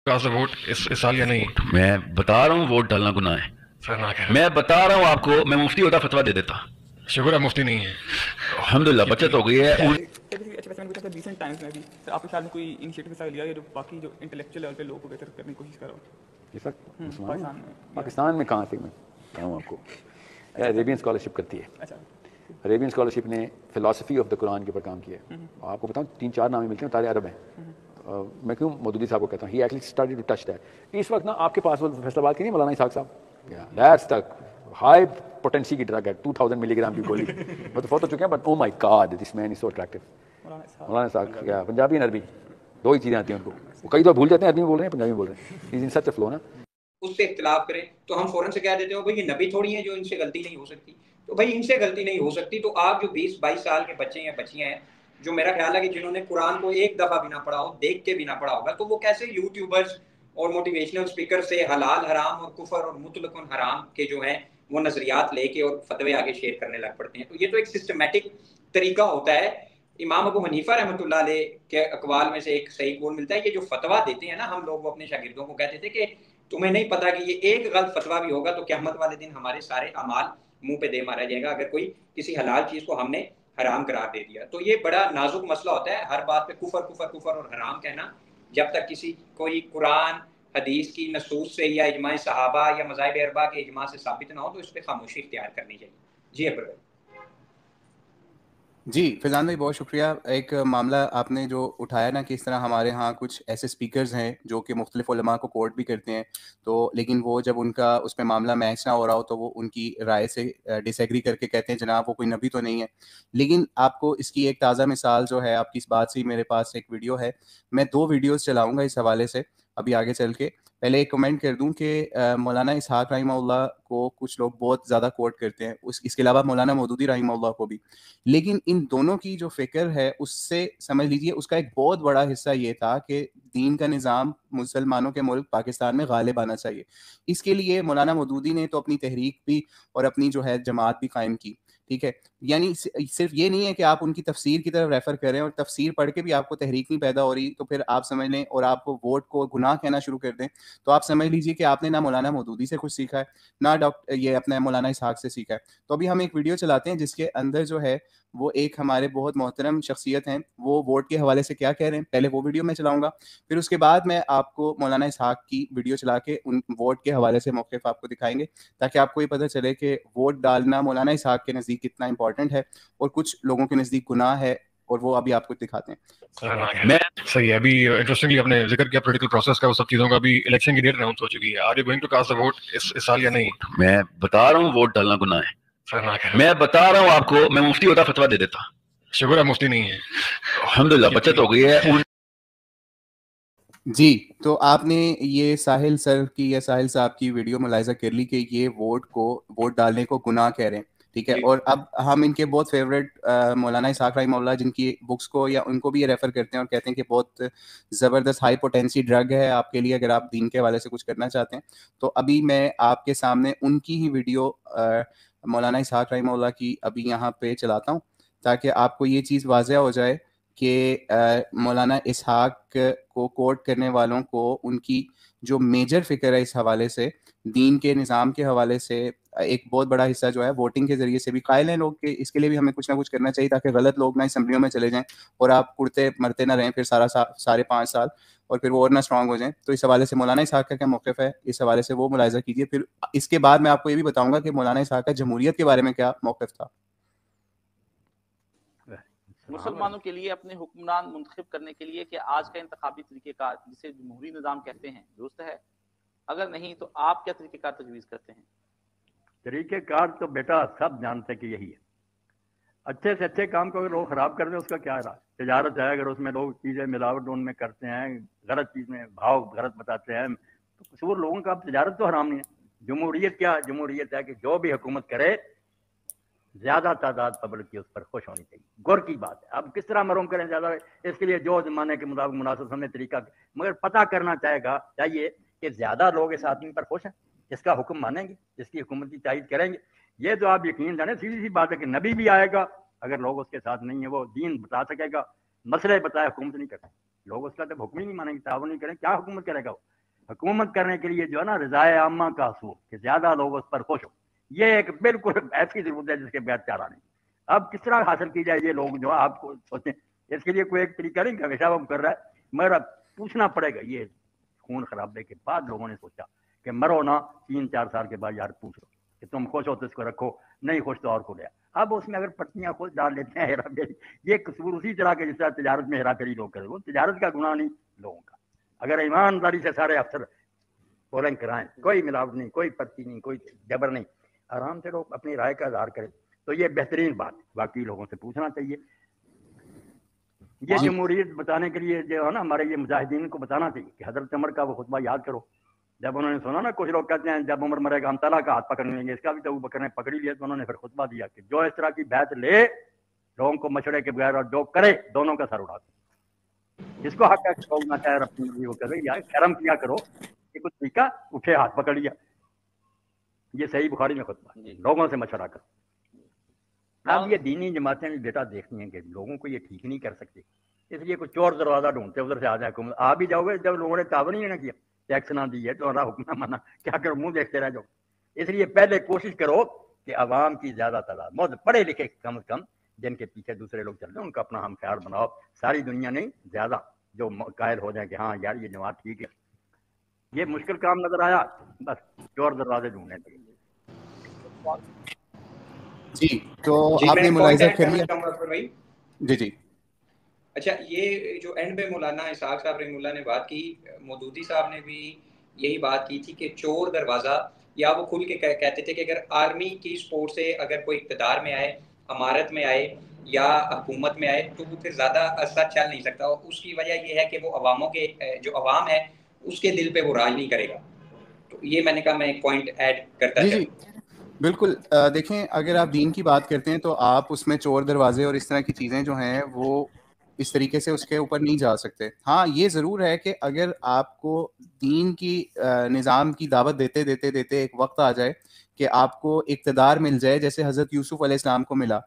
Vote इस साल या नहीं? मैं बता रहा हूँ वोट डालना गुनाह है सर ना कह मैं बता रहा हूँ आपको, मैं मुफ्ती होता फतवा दे देता। शुक्र है मुफ्ती नहीं है। अल्हम्दुलिल्लाह बचत हो गई है। अच्छा वैसे मैंने पूछा था रिसेंट टाइम्स में भी सर आपके ख्याल में कोई इनिशिएटिव ऐसा लिया है जो बाकी जो इंटेलेक्चुअल लेवल पे लोगों को बेहतर करने की कोशिश कर रहा हो? जी सर पाकिस्तान में कहाँ से मैं बताऊँ आपको, अरेबियन स्कॉलरशिप करती है। अच्छा अरेबियन स्कॉलरशिप ने फ़िलासफ़ी ऑफ द कुरान के ऊपर काम किया है। आपको बताऊँ 3-4 नामें मिलते हैं तारे अरब हैं। मैं क्यों मौदूदी साहब को कहता हूँ, he actually started to touch that. इस वक्त ना आपके पास वो फैसलाबाद की नहीं मौलाना इसहाक साहब, दैट्स तक हाई पोटेंसी की ड्रग है, 2000 मिलीग्राम की गोली। वो तो फौत हो चुके हैं, but oh my God this man is so attractive. मौलाना इसहाक क्या पंजाबी एंड अरबी दो ही चीज़ें आती हैं उनको, वो कई तो भूल जाते हैं, अरबी में बोल रहे हैं पंजाबी में बोल रहे हैं, is in such a flow ना। उससे इख्तिलाफ करें तो हम फौरन से कह देते हो भाई ये नबी थोड़ी है जो इनसे गलती नहीं हो सकती। तो भाई इनसे गलती नहीं हो सकती तो आप जो 20-22 साल के बच्चे या बच्चियां हैं जो मेरा ख्याल है कि जिन्होंने कुरान को एक दफ़ा भी ना पढ़ा हो, देख के भी ना पढ़ा होगा, तो वो कैसे यूट्यूबर्स और मोटिवेशनल स्पीकर से हलाल हराम और कुफर और मुतलकुन हराम के जो हैं वो नज़रियात लेके और फतवे आगे शेयर करने लग पड़ते हैं। तो ये तो एक सिस्टमेटिक तरीका होता है। इमाम अबू हनीफा रहमतुल्लाह अलैह के अकवाल में से एक सही कौल मिलता है कि जो फतवा देते हैं ना, हम लोग वो अपने शागिर्दों को कहते थे कि तुम्हें नहीं पता कि ये एक गलत फतवा भी होगा तो क़यामत वाले दिन हमारे सारे अमाल मुंह पे दे मारा जाएगा अगर कोई किसी हलाल चीज़ को हमने हराम करार दे दिया। तो ये बड़ा नाजुक मसला होता है, हर बात पे कुफर कुफर कुफर और हराम कहना। जब तक किसी कोई कुरान हदीस की नसूस से या इजमाए सहाबा या मज़ाहिब अरबा के इजमा से साबित ना हो तो इस पर खामोशी इख्तियार करनी चाहिए। जी अकबर भाई। जी फैज़ान भाई बहुत शुक्रिया। एक मामला आपने जो उठाया ना कि इस तरह हमारे यहाँ कुछ ऐसे स्पीकर्स हैं जो कि मुख्तलिफ उलमा को कोट भी करते हैं, तो लेकिन वो जब उनका उस पर मामला मैच ना हो रहा हो तो वो उनकी राय से डिसएग्री करके कहते हैं जनाब वो कोई नबी तो नहीं है। लेकिन आपको इसकी एक ताज़ा मिसाल जो है आपकी इस बात से मेरे पास एक वीडियो है, मैं 2 वीडियोज़ चलाऊँगा इस हवाले से अभी आगे चल के। पहले एक कमेंट कर दूं कि मौलाना इसहाक रहिमहुल्लाह को कुछ लोग बहुत ज़्यादा कोट करते हैं, इसके अलावा मौलाना मौदूदी रहिमहुल्लाह को भी। लेकिन इन दोनों की जो फ़िक्र है उससे समझ लीजिए उसका एक बहुत बड़ा हिस्सा ये था कि दीन का निज़ाम मुसलमानों के मुल्क पाकिस्तान में गालिब आना चाहिए। इसके लिए मौलाना मौदूदी ने तो अपनी तहरीक भी और अपनी जो है जमात भी कायम की, ठीक है। यानी सिर्फ ये नहीं है कि आप उनकी तफसीर की तरफ रेफ़र करें और तफसीर पढ़ के भी आपको तहरीक नहीं पैदा हो रही तो फिर आप समझ लें और आप वोट को गुनाह कहना शुरू कर दें, तो आप समझ लीजिए कि आपने ना मौलाना मौदूदी से कुछ सीखा है ना ये अपने मौलाना इसहाक से सीखा है। तो अभी हम एक वीडियो चलाते हैं जिसके अंदर जो है वो एक हमारे बहुत मोहतरम शख्सियत हैं, वो वोट के हवाले से क्या कह रहे हैं, पहले वो वीडियो मैं चलाऊंगा, फिर उसके बाद मैं आपको मौलाना इसहाक की वीडियो चला के उन वोट के हवाले से मौक़िफ़ आपको दिखाएंगे ताकि आपको ये पता चले कि वोट डालना मौलाना इसहाक के नज़दीक कितना इंपॉर्टेंट है और कुछ लोगों के नज़दीक गुनाह है, और वो अभी आपको दिखाते हैं। मैं सही है। अभी इंटरेस्टिंगली आपने जिक्र किया पॉलिटिकल प्रोसेस का, वो सब चीज़ों का भी इलेक्शन की डेट अनाउंस हो चुकी है। Are you going to cast the vote इस साल या नहीं? मैं बता रहा हूँ वोट डालना गुनाह है। सर ना कह मैं बता रहा हूँ आपको, मैं मुफ्ती होता फतवा दे देता। शुक्र है मुफ्ती नहीं है। अल्हम्दुलिल्लाह बचत हो गई है। जी, तो आपने ये साहिल सर की या साहिल साहब की वीडियो मुलाहिज़ा कर ली कि ये वोट डालने को गुनाह कह रहे हैं, ठीक है। और अब हम इनके बहुत फेवरेट मौलाना इसहाक रहिमहुल्लाह जिनकी बुक्स को या उनको भी ये रेफ़र करते हैं और कहते हैं कि बहुत ज़बरदस्त हाई पोटेंसी ड्रग है आपके लिए अगर आप दीन के हवाले से कुछ करना चाहते हैं। तो अभी मैं आपके सामने उनकी ही वीडियो मौलाना इसहाक रहिमहुल्लाह की अभी यहाँ पे चलाता हूँ ताकि आपको ये चीज़ वाज़ह हो जाए कि मौलाना इसहाक को कोट करने वालों को उनकी जो मेजर फ़िक्र है इस हवाले से दीन के निज़ाम के हवाले से एक बहुत बड़ा हिस्सा जो है वोटिंग के ज़रिए से भी कायल हैं लोग कि इसके लिए भी हमें कुछ ना कुछ करना चाहिए ताकि गलत लोग ना असम्बलियों में चले जाएं और आप कुड़ते मरते ना रहें फिर सारे 5 साल और फिर वो और ना स्ट्रॉन्ग हो जाएं। तो इस हवाले से मौलाना इसहाक का क्या मौक़िफ़ है, इस हवाले से वो मुलाहिज़ा कीजिए। फिर इसके बाद मैं आपको ये भी बताऊँगा कि मौलाना इसहाक का जमहूरियत के बारे में क्या मौक़िफ़ था। मुसलमानों के लिए अपने हुक्मरान मुंतखब करने के लिए कि आज का इंतखाबी तरीक़ेकार जिसे जमहूरी निज़ाम कहते हैं दुरुस्त है, अगर नहीं तो आप क्या तरीक़ेकार तजवीज़ करते हैं? तरीक़ेकार तो बेटा सब जानते हैं कि यही है। अच्छे से अच्छे काम को अगर लोग ख़राब कर दें उसका क्या रहा। तजारत है, अगर उसमें लोग चीज़ें मिलावट उनमें करते हैं, गलत चीज़ में भाव गलत बताते हैं, तो कसूर लोगों का। तजारत तो हराम नहीं है। जमहूरियत क्या है? जमहूरियत है कि जो भी हुकूमत करे ज़्यादा तादाद पब्लिक की उस पर खुश होनी चाहिए। गौर की बात है। अब किस तरह मरूम करें ज़्यादा, इसके लिए जो ज़माने के मुताबिक मुनासिब हमने तरीका, मगर पता करना चाहिए कि ज़्यादा लोग इस आदमी पर खुश हैं, इसका हुक्म मानेंगे, इसकी हुकूमत की तायद करेंगे। ये तो आप यकीन जाने सीधी सी बात है कि नबी भी आएगा, अगर लोग उसके साथ नहीं है वो दीन बता सकेगा, मसले बताए, हुकूमत नहीं करते लोग, उसका जब हुक्म ही नहीं मानेंगे, तावन नहीं करें, क्या हुकूमत करेगा वो? हुकूमत करने के लिए जो है ना रज़ाए आम्मा का असूल कि ज़्यादा लोग उस पर खुश हो, ये एक बिल्कुल ऐसी ज़रूरत है जिसके बगैर चारा नहीं। अब किस तरह हासिल की जाए ये लोग जो आपको सोचें, इसके लिए कोई एक तरीका नहीं कि हमेशा वो कर रहा है, मगर अब पूछना पड़ेगा। ये खून खराबे के बाद लोगों ने सोचा कि मरो ना 3-4 साल के बाद यार पूछ लो कि तुम खुश हो तो इसको रखो, नहीं खुश तो और को लिया। अब उसमें अगर पत्नियां खुद डाल लेते हैं हेरा फेरी, ये कसूर उसी तरह के जिस तरह तजारत में हेरा फेरी लोग करें, वो तजारत का गुनाह नहीं लोगों का। अगर ईमानदारी से सारे अफसर पोलिंग कराएं, कोई मिलावट नहीं, कोई पर्ची नहीं, कोई जबर नहीं, आराम से लोग अपनी राय का इजहार करें, तो ये बेहतरीन बात। बाकी लोगों से पूछना चाहिए। ये जमहूरियत बताने के लिए जो है ना हमारे ये मुजाहिदीन को बताना चाहिए कि हजरत उमर का वो खुतबा याद करो। जब उन्होंने सुना ना, कुछ लोग कहते हैं जब उमर मरेगा हम तला का हाथ पकड़ लेंगे, इसका भी तो अबू बकर ने पकड़ ही लिया, तो उन्होंने फिर खुतबा दिया कि जो इस तरह की बैत ले लोगों को मशवरे के बगैर और जो करे दोनों का सर उड़ा दो। जिसको हक है लोग ना चाहे अपनी मर्जी वो करे, या शर्म किया करो कि कुछ तरीका उठे हाथ पकड़ लिया। ये सही बुखारी में खुतबा, लोगों से मशवरा करो। अब ये दीनी जमातें भी बेटा देखती हैं कि लोगों को ये ठीक नहीं कर सकती, इसलिए कुछ चोर दरवाजा ढूंढते उधर से आ जाए हुकूमत। आ भी जाओगे जब लोगों ने तावन ही ना किया, टैक्स ना दी है तो हुक्म ना माना, क्या करो मुंह देखते रह जाओ। इसलिए पहले कोशिश करो कि आवाम की ज्यादा तादाद, बहुत पढ़े लिखे कम से कम, जिनके पीछे दूसरे लोग चल रहे हैं उनका अपना हम ख्याल बनाओ। सारी दुनिया नहीं, ज्यादा जो कायल हो जाए कि हाँ यार ये जमात ठीक है। ये मुश्किल काम नजर आया, बस चोर दरवाजे ढूंढने लगे। जी तो आपने मुलाहिजा कर लिया जी जी। अच्छा, ये जो एंड पे मौलाना इसहाक साहब रहमुल्लाह ने बात की, मौदूदी साहब ने भी यही बात की थी कि चोर दरवाज़ा, या वो खुल के कहते थे कि अगर आर्मी की सपोर्ट से अगर कोई इक़्तिदार में आए, अमारत में आए या हुकूमत में आए तो वो फिर ज़्यादा अरसा चल नहीं सकता। और उसकी वजह ये है कि वो अवामों के जो अवाम है उसके दिल पे वो राज नहीं करेगा। तो ये मैंने कहा मैं एक पॉइंट ऐड करता जी बिल्कुल। देखें, अगर आप दीन की बात करते हैं तो आप उसमें चोर दरवाजे और इस तरह की चीज़ें जो हैं वो इस तरीके से उसके ऊपर नहीं जा सकते। हाँ, ये ज़रूर है कि अगर आपको दीन की निज़ाम की दावत देते देते देते एक वक्त आ जाए कि आपको इक़्तिदार मिल जाए, जैसे हज़रत यूसुफ़ अलैहिस्सलाम को मिला,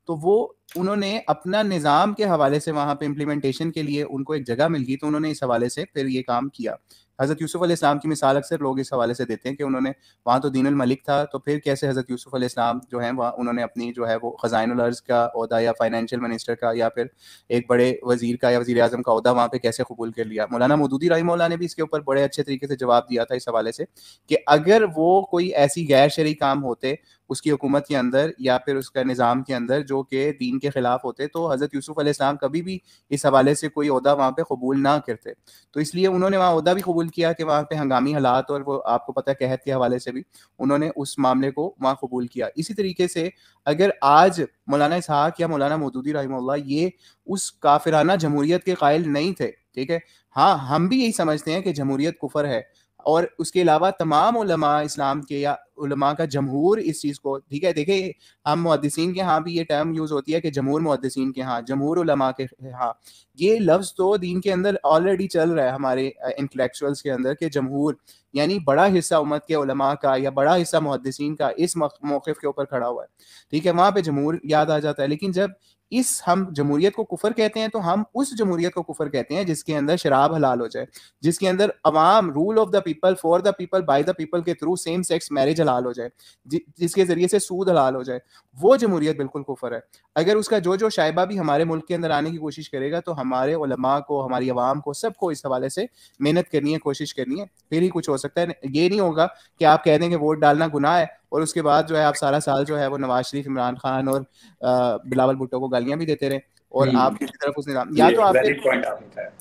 तो वो उन्होंने अपना निज़ाम के हवाले से वहाँ पे इम्प्लीमेंटेशन के लिए उनको एक जगह मिल गई, तो उन्होंने इस हवाले से फिर ये काम किया। हज़रत यूसुफ़ अलैहिस्सलाम की मिसाल अक्सर लोग इस हवाले से देते हैं कि उन्होंने वहाँ तो दीनुल मलिक था, तो फिर कैसे हज़रत यूसुफ़ अलैहिस्सलाम जो है वहाँ उन्होंने अपनी जो है वो ख़ज़ाइनुल अर्ज़ का ओहदा या फाइनेंशियल मिनिस्टर का या फिर एक बड़े वज़ीर का या वज़ीर आज़म का ओहदा वहाँ पे कैसे कबूल कर लिया। मौलाना मौदूदी रहमतुल्लाह ने भी इसके ऊपर बड़े अच्छे तरीके से जवाब दिया था इस हवाले से कि अगर वो कोई ऐसी गैर शरई काम होते उसकी हुकूमत के अंदर या फिर उसका निज़ाम के अंदर जो कि दीन के ख़िलाफ़ होते, तो हज़रत यूसुफ़ अलैहिस्सलाम कभी भी इस हवाले से कोई ओहदा वहाँ पे कबूल ना करते। तो इसलिए उन्होंने वहाँ ओहदा भी कबूल किया कि वहाँ पे हंगामी हालात, और वो आपको पता है कहत के हवाले से भी उन्होंने उस मामले को वहाँ कबूल किया। इसी तरीके से अगर आज मौलाना इसहाक या मौलाना मौदूदी रहमतुल्लाह ये उस काफिराना जमहूरियत के कायल नहीं थे, ठीक है, हाँ हम भी यही समझते हैं कि जमहूरियत कुफर है, और उसके अलावा तमाम उलमा इस्लाम के या उलमा का जमहूर इस चीज़ को, ठीक है, देखिए हम मुहद्दिसीन के यहाँ भी ये टर्म यूज़ होती है कि जमहूर मुहद्दिसीन के यहाँ, जमहूर उलमा के यहाँ, ये लफ्ज़ तो दीन के अंदर ऑलरेडी चल रहा है हमारे इंटेलेक्चुअल्स के अंदर कि जमहूर यानी बड़ा हिस्सा उम्मत के उलमा का या बड़ा हिस्सा मुहद्दिसीन का इस मौक़िफ़ के ऊपर खड़ा हुआ है, ठीक है, वहाँ पे जमहूर याद आ जाता है। लेकिन जब इस हम जमहूरियत को कुफर कहते हैं तो हम उस जमहूरियत को कुफर कहते हैं जिसके अंदर शराब हलाल हो जाए, जिसके अंदर अवाम, rule of the people, for the people, by the people के थ्रू सेम सेक्स मैरिज हलाल हो जाए, जिसके जरिए से सूद हलाल हो जाए, वो जमहूरियत बिल्कुल कुफर है। अगर उसका जो शाइबा भी हमारे मुल्क के अंदर आने की कोशिश करेगा तो हमारे उलमा को, हमारी अवाम को, सबको इस हवाले से मेहनत करनी है, कोशिश करनी है, फिर ही कुछ हो सकता है। ये नहीं होगा कि आप कह दें कि वोट डालना गुनाह है और उसके बाद जो है आप सारा साल जो है वो नवाज शरीफ, इमरान खान और बिलावल भुट्टो को गालियां भी देते रहे और आप किसी तरफ उस निजाम, या तो आप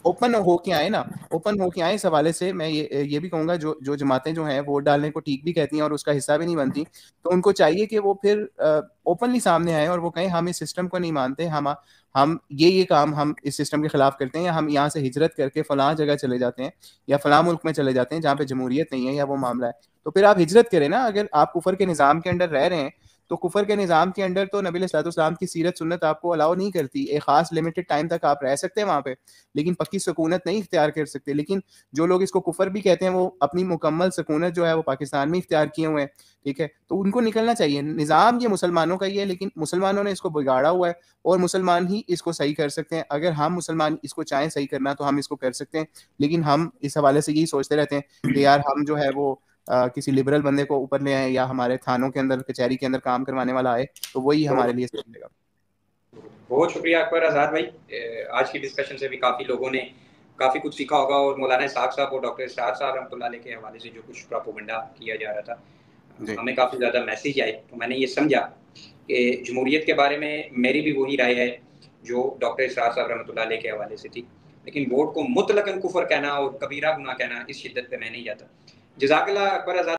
ओपन होके आए ना, ओपन होके आए। इस हवाले से मैं ये भी कहूँगा जो जमातें जो हैं वोट डालने को ठीक भी कहती हैं और उसका हिस्सा भी नहीं बनती, तो उनको चाहिए कि वो फिर ओपनली सामने आए और वो कहें हम इस सिस्टम को नहीं मानते, हम ये काम हम इस सिस्टम के खिलाफ करते हैं, या हम यहाँ से हिजरत करके फलां जगह चले जाते हैं या फलां मुल्क में चले जाते हैं जहाँ पे जमहूरियत नहीं है या वो मामला है, तो फिर आप हिजरत करें ना। अगर आप कुफर के निज़ाम के अंदर रह रहे हैं تو کفر کے نظام کے اندر تو نبی علیہ السلام کی سیرت سنت آپ کو الاؤ نہیں کرتی. ایک خاص لمیٹڈ ٹائم تک آپ رہ سکتے ہیں وہاں پہ, لیکن پکی سکونت نہیں اختیار کر سکتے. لیکن جو لوگ اس کو کفر بھی کہتے ہیں وہ اپنی مکمل سکونت جو ہے وہ پاکستان میں اختیار کیے ہوئے ہیں, ٹھیک ہے, تو ان کو نکلنا چاہیے. نظام یہ مسلمانوں کا ہی ہے, لیکن مسلمانوں نے اس کو بگاڑا ہوا ہے اور مسلمان ہی اس کو صحیح کر سکتے ہیں. اگر ہم مسلمان اس کو چاہیں صحیح کرنا تو ہم اس کو کر سکتے ہیں, لیکن ہم اس حوالے سے یہی سوچتے رہتے ہیں کہ یار ہم جو ہے وہ کسی لبرل بندے کو اوپر لے آئیں یا ہمارے تھانوں کے اندر کچہری کے اندر کام کروانے والا آئے تو وہی ہمارے لیے صحیح رہے گا. بہت شکریہ اکبر آزاد بھائی, آج کی ڈسکشن سے بھی کافی لوگوں نے کافی کچھ سیکھا ہوگا, اور مولانا اسحاق صاحب اور ڈاکٹر اسحاق صاحب رحمۃ اللہ علیہ کے حوالے سے جو کچھ پروپیگنڈا کیا جا رہا تھا ہمیں کافی زیادہ میسیج آئے. تو میں نے یہ سمجھا کہ جمہوریت کے بارے میں میری بھی وہی رائے ہے جو ڈاکٹر اسحاق صاحب رحمۃ اللہ علیہ کے حوالے سے تھی, لیکن ووٹ کو مطلقاً کفر کہنا اور کبیرہ گناہ کہنا اس شدت پہ میں نہیں جاتا. جزاک اللہ اکبر آزاد.